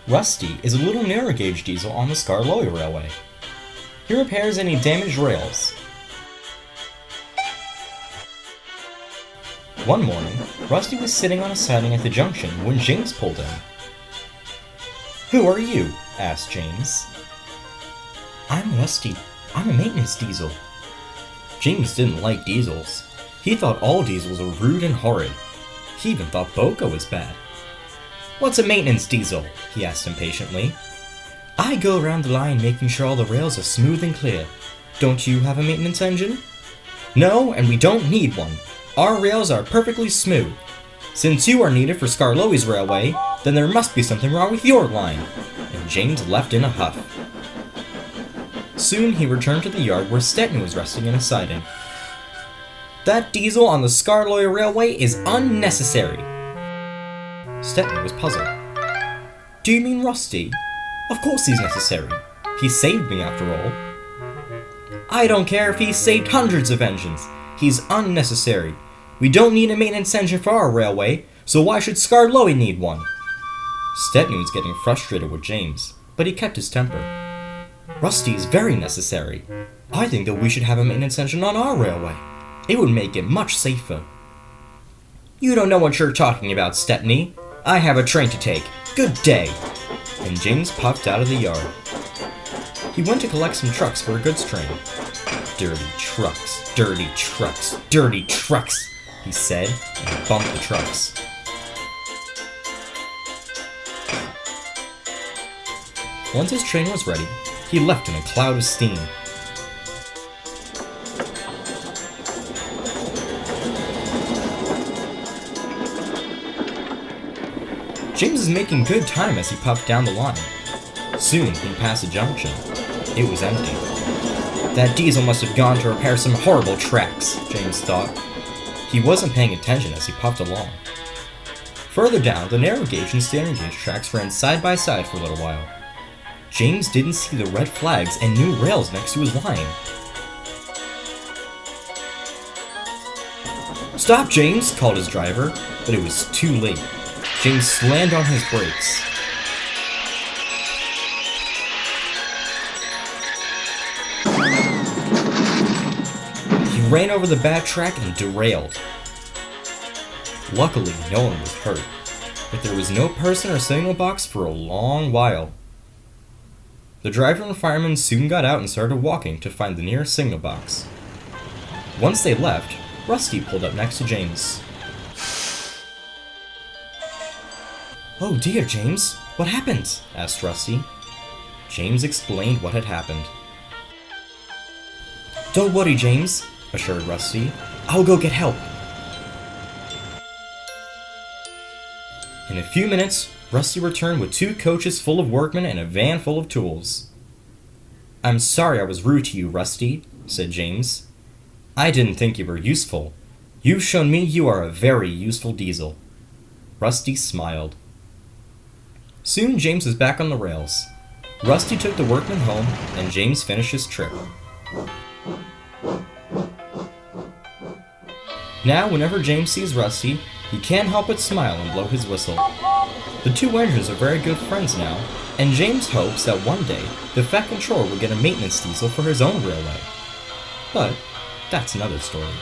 Rusty is a little narrow gauge diesel on the Skarloey Railway. He repairs any damaged rails. One morning, Rusty was sitting on a siding at the junction when James pulled in. "Who are you?" asked James. "I'm Rusty. I'm a maintenance diesel." James didn't like diesels. He thought all diesels were rude and horrid. He even thought Boca was bad. "What's a maintenance diesel?" he asked impatiently. "I go around the line making sure all the rails are smooth and clear. Don't you have a maintenance engine?" "No, and we don't need one. Our rails are perfectly smooth. Since you are needed for Skarloey's railway, then there must be something wrong with your line." And James left in a huff. Soon he returned to the yard where Stepney was resting in a siding. "That diesel on the Skarloey Railway is unnecessary." Stepney was puzzled. "Do you mean Rusty? Of course he's necessary. He saved me after all." "I don't care if he saved hundreds of engines. He's unnecessary. We don't need a maintenance engine for our railway, so why should Skarloey need one?" Stepney was getting frustrated with James, but he kept his temper. "Rusty is very necessary. I think that we should have a maintenance engine on our railway. It would make it much safer." "You don't know what you're talking about, Stepney. I have a train to take. Good day." And James puffed out of the yard. He went to collect some trucks for a goods train. "Dirty trucks, dirty trucks, dirty trucks," he said, and bumped the trucks. Once his train was ready, he left in a cloud of steam. James was making good time as he puffed down the line. Soon he passed a junction. It was empty. "That diesel must have gone to repair some horrible tracks," James thought. He wasn't paying attention as he puffed along. Further down, the narrow gauge and standard gauge tracks ran side by side for a little while. James didn't see the red flags and new rails next to his line. "Stop, James!" called his driver, but it was too late. James slammed on his brakes. He ran over the bad track and derailed. Luckily, no one was hurt, but there was no person or signal box for a long while. The driver and fireman soon got out and started walking to find the nearest signal box. Once they left, Rusty pulled up next to James. "Oh dear, James, what happened?" asked Rusty. James explained what had happened. "Don't worry, James," assured Rusty. "I'll go get help." In a few minutes, Rusty returned with 2 coaches full of workmen and a van full of tools. "I'm sorry I was rude to you, Rusty," said James. "I didn't think you were useful. You've shown me you are a very useful diesel." Rusty smiled. Soon James was back on the rails. Rusty took the workmen home, and James finished his trip. Now, whenever James sees Rusty, he can't help but smile and blow his whistle. The 2 engines are very good friends now, and James hopes that one day the Fat Controller will get a maintenance diesel for his own railway. But that's another story.